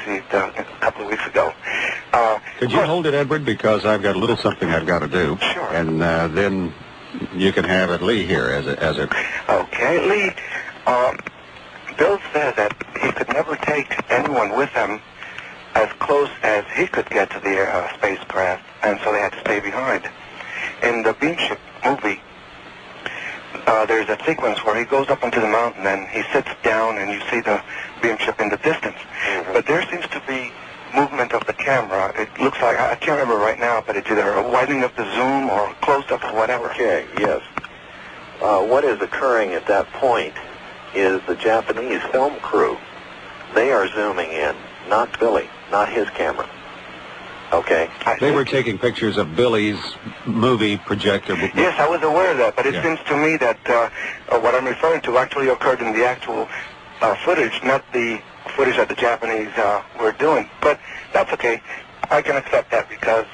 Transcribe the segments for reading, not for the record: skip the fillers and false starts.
received a couple of weeks ago. Could you hold it, Edward, because I've got a little something I've got to do. Sure. And then you can have it, Lee, here as it. Okay, Lee. Bill said that he could never take anyone with him as close as he could get to the spacecraft, and so they had to stay behind. In the Beamship movie, there's a sequence where he goes up onto the mountain and he sits down and you see the Beamship in the distance. Mm-hmm. But there seems to be movement of the camera. It looks like, I can't remember right now, but it's either a widening of the zoom or close-up or whatever. Okay, yes. What is occurring at that point is the Japanese film crew. They are zooming in, not Billy, not his camera. Okay? They were taking pictures of Billy's movie projector. Yes, I was aware of that, but it Yeah. seems to me that what I'm referring to actually occurred in the actual footage, not the footage that the Japanese were doing. But that's okay. I can accept that because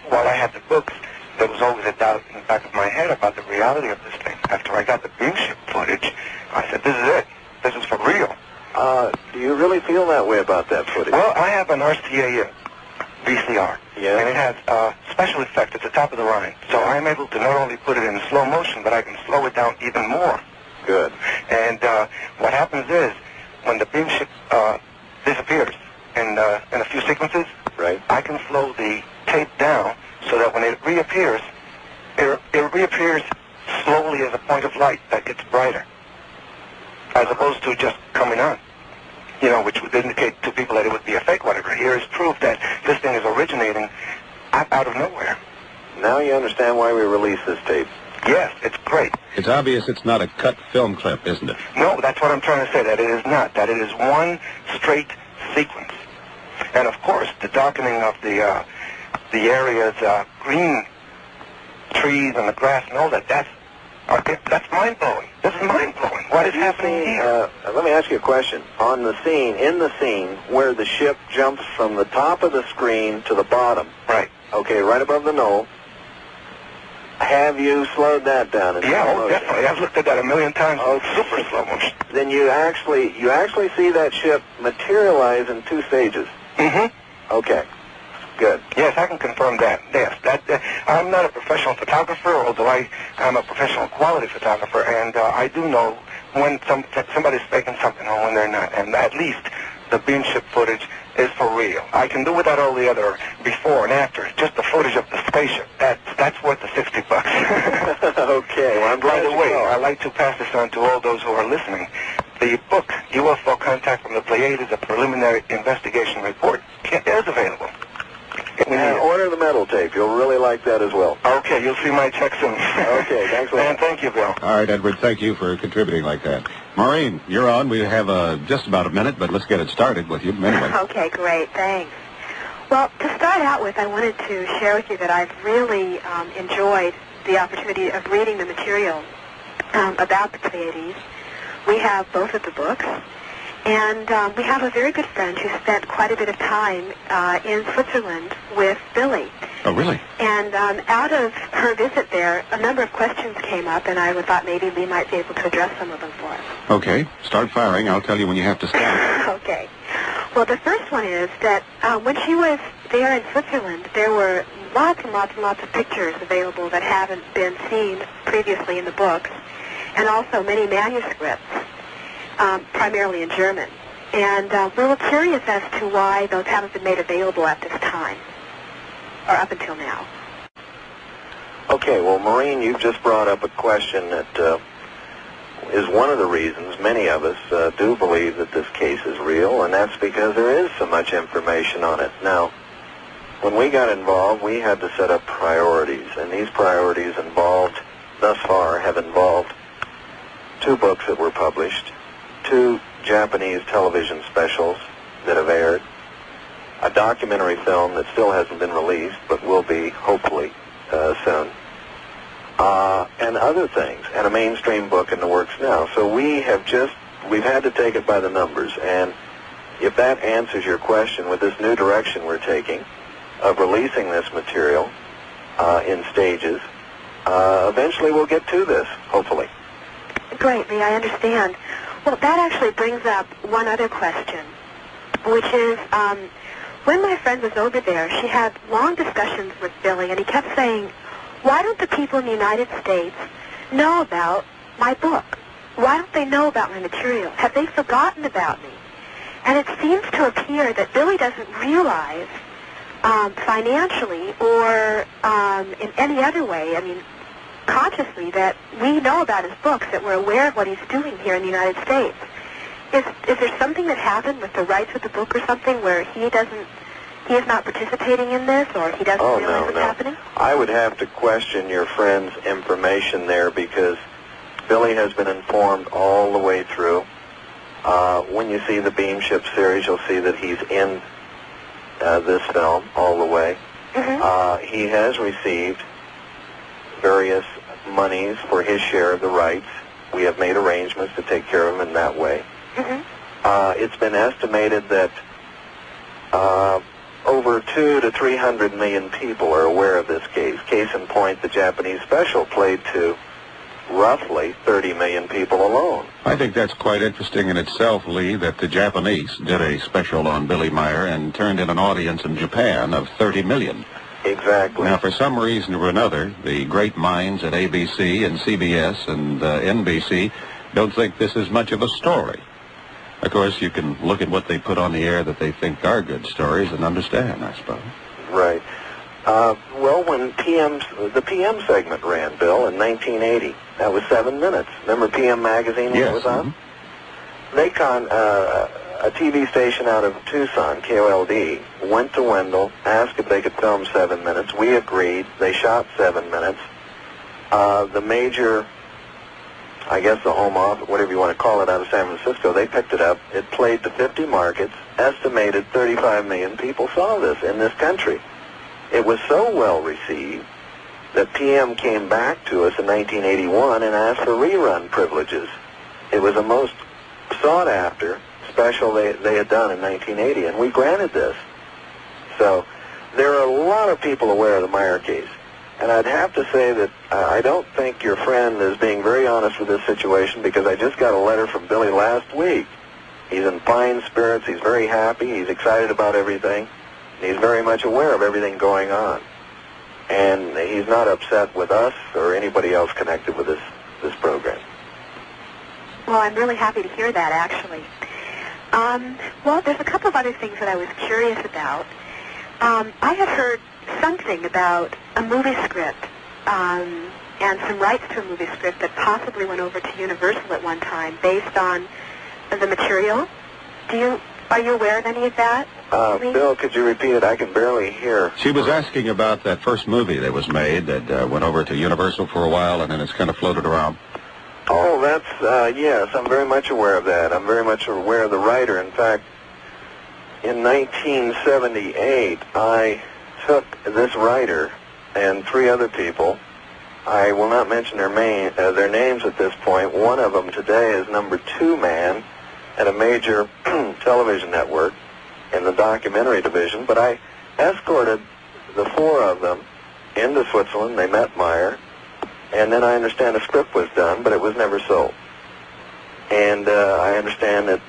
while I had the books, there was always a doubt in the back of my head about the reality of this thing. After I got the Beamship footage, I said, this is it. This is for real. Do you really feel that way about that footage? Well, I have an RCA VCR, Yeah. and it has special effects at the top of the line. So I'm able to not only put it in slow motion, but I can slow it down even more. Good. And what happens is, when the Beamship disappears in a few sequences, Right. I can slow the tape down so that when it reappears, it reappears slowly as a point of light that gets brighter, as opposed to just coming on. You know, which would indicate to people that it would be a fake, whatever. Here is proof that this thing is originating out of nowhere. Now you understand why we released this tape. Yes, it's great. It's obvious it's not a cut film clip, isn't it? No, that's what I'm trying to say, that it is not. That it is one straight sequence. And of course, the darkening of the area's green trees and the grass and all that, that's mind-blowing. This is mind-blowing. What is happening here? Let me ask you a question. On the scene, in the scene, where the ship jumps from the top of the screen to the bottom, Right. okay, right above the knoll, have you slowed that down? In Yeah, slow oh, motion? definitely. I've looked at that a million times. Oh, Super slow motion. Then you actually see that ship materialize in two stages. Mm-hmm. Okay, good. Yes, I can confirm that. Yes, I'm not a professional photographer, although I am a professional quality photographer, and I do know when somebody's faking something or when they're not. And at least the Beamship footage is for real. I can do without all the other before and after. Just the footage of the spaceship. That's worth the $60. Okay, well, I'm By glad the you way, know. I'd like to pass this on to all those who are listening. The book, UFO Contact from the Pleiades, a preliminary investigation report, is available. And order the metal tape. You'll really like that as well. Okay, you'll see my check soon. Okay, thanks a lot. And thank you, Bill. All right, Edward, thank you for contributing like that. Maureen, you're on. We have just about a minute, but let's get it started with you anyway. Okay, great. Thanks. Well, to start out with, I wanted to share with you that I've really enjoyed the opportunity of reading the material about the Pleiades. We have both of the books, and we have a very good friend who spent quite a bit of time in Switzerland with Billy. Oh, really? And out of her visit there, a number of questions came up, and I thought maybe Lee might be able to address some of them for us. Okay, start firing. I'll tell you when you have to stop. Okay. Well, the first one is that when she was there in Switzerland, there were lots and lots and lots of pictures available that haven't been seen previously in the books, and also many manuscripts, primarily in German. And we're curious as to why those haven't been made available at this time, or up until now. Okay, well, Maureen, you've just brought up a question that is one of the reasons many of us do believe that this case is real, and that's because there is so much information on it. Now, when we got involved, we had to set up priorities, and these priorities thus far, have involved 2 books that were published, 2 Japanese television specials that have aired, a documentary film that still hasn't been released, but will be, hopefully, soon, and other things, and a mainstream book in the works now. So we've had to take it by the numbers, and if that answers your question, with this new direction we're taking of releasing this material in stages, eventually we'll get to this, hopefully. Great, Lee, I understand. Well, that actually brings up one other question, which is when my friend was over there, she had long discussions with Billy, and he kept saying, why don't the people in the United States know about my book? Why don't they know about my material? Have they forgotten about me? And it seems to appear that Billy doesn't realize financially or in any other way, I mean, consciously, that we know about his books, that we're aware of what he's doing here in the United States. Is there something that happened with the rights of the book or something where he is not participating in this, or he doesn't realize what's happening? I would have to question your friend's information there, because Billy has been informed all the way through. When you see the Beamship series, you'll see that he's in this film all the way. Mm-hmm. He has received various monies for his share of the rights. We have made arrangements to take care of him in that way. Mm-hmm. It's been estimated that over 200 to 300 million people are aware of this case. Case in point, the Japanese special played to roughly 30 million people alone. I think that's quite interesting in itself, Lee, that the Japanese did a special on Billy Meier and turned in an audience in Japan of 30 million. Exactly. Now, for some reason or another, the great minds at ABC and CBS and NBC don't think this is much of a story. Of course, you can look at what they put on the air that they think are good stories and understand, I suppose. Right. Well, when the PM segment ran, Bill, in 1980, that was 7 minutes. Remember PM Magazine when it was on? Mm-hmm. A TV station out of Tucson, KOLD, went to Wendell, asked if they could film 7 minutes. We agreed. They shot 7 minutes. The major, I guess the home office, whatever you want to call it, out of San Francisco, they picked it up. It played to 50 markets. Estimated 35 million people saw this in this country. It was so well received that PM came back to us in 1981 and asked for rerun privileges. It was the most sought-after special they had done in 1980, and we granted this. So there are a lot of people aware of the Meier case. And I'd have to say that I don't think your friend is being very honest with this situation, because I just got a letter from Billy last week. He's in fine spirits. He's very happy. He's excited about everything. He's very much aware of everything going on. And he's not upset with us or anybody else connected with this program. Well, I'm really happy to hear that, actually. Well, there's a couple of other things that I was curious about. I had heard something about a movie script and some rights to a movie script that possibly went over to Universal at one time based on the material. Are you aware of any of that? Bill, could you repeat it? I can barely hear. She was asking about that first movie that was made that went over to Universal for a while, and then it's kind of floated around. Oh, that's, yes, I'm very much aware of that. I'm very much aware of the writer. In fact, in 1978, I took this writer and 3 other people. I will not mention their names at this point. One of them today is number 2 man at a major television network in the documentary division, but I escorted the 4 of them into Switzerland. They met Meier, and then I understand a script was done, but it was never sold. And I understand that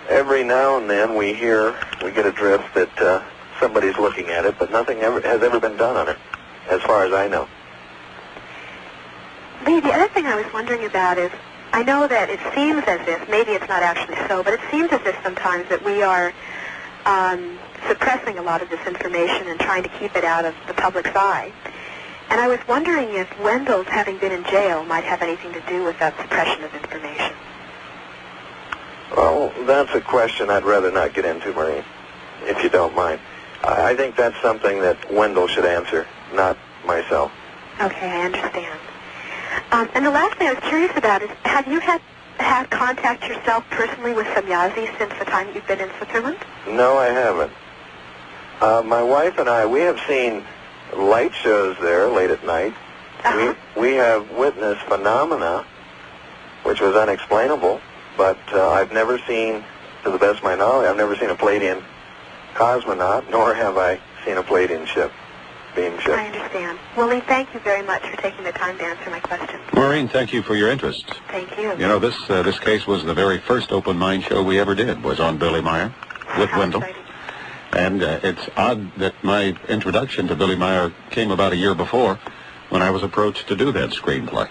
every now and then we get a drift that somebody's looking at it, but nothing has ever been done on it, as far as I know. Lee, the other thing I was wondering about is, I know that it seems as if, maybe it's not actually so, but it seems as if sometimes that we are suppressing a lot of this information and trying to keep it out of the public's eye. And I was wondering if Wendell's having been in jail might have anything to do with that suppression of information. Well, that's a question I'd rather not get into, Marie, if you don't mind. I think that's something that Wendell should answer, not myself. Okay, I understand. And the last thing I was curious about is, have you had contact yourself personally with Semyazi since the time you've been in Switzerland? No, I haven't. My wife and I, we have seen light shows there late at night. Uh-huh. We have witnessed phenomena, which was unexplainable, but I've never seen, to the best of my knowledge, I've never seen a Palladian cosmonaut, nor have I seen a Palladian ship, beam ship. I understand. Well, Lee, thank you very much for taking the time to answer my questions. Maureen, thank you for your interest. Thank you. You know, this case was the very first open mind show we ever did, was on Billy Meier. with How Wendell. exciting. And it's odd that my introduction to Billy Meier came about a year before when I was approached to do that screenplay.